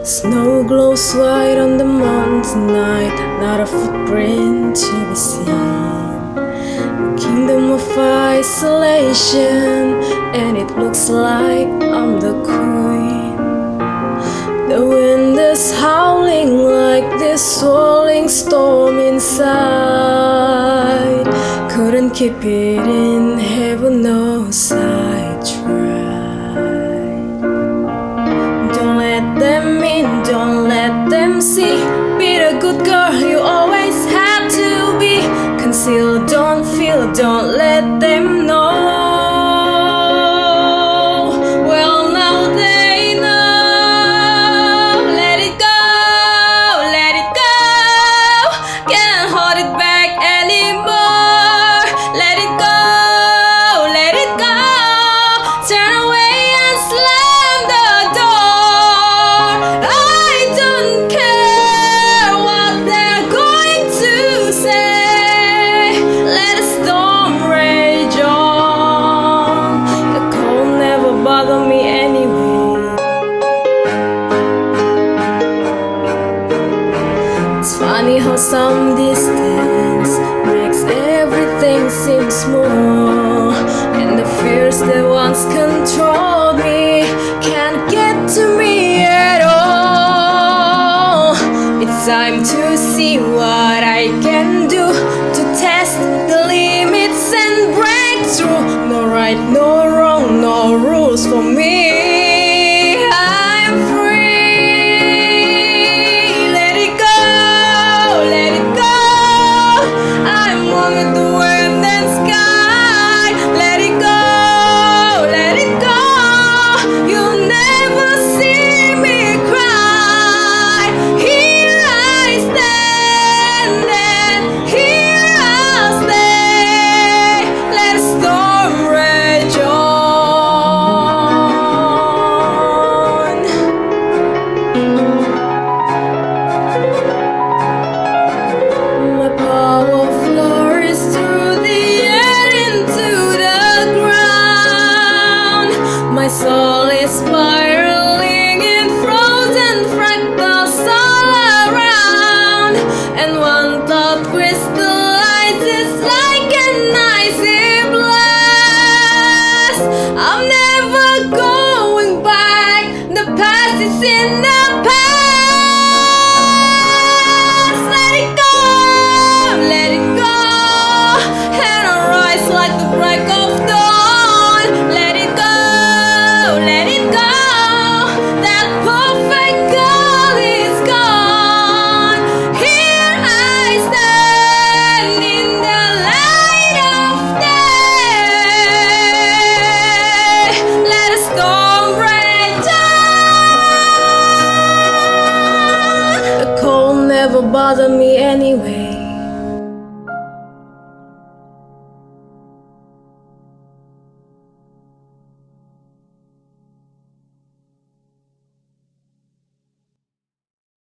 Snow glows white on the mountain tonight, not a footprint to be seen. A kingdom of isolation, and it looks like I'm the queen. The wind is howling like this swirling storm inside. Couldn't keep it in, heaven knows I tried. Don't let them in, don't let them see. Be the good girl you always had to be. Conceal, don't feel, don't let them know. Well, now they know. Let it go, let it go. Can't hold it back anymore. Let it go, let it go. Turn away and slam the door. I don't care what they're going to say. Let the storm rage on. The cold never bothered me anyway. It's funny how some distance makes everything seem small, and the fears that once controlled me can't get to me at all. It's time to see what I can do to test the limits and break through. No right, no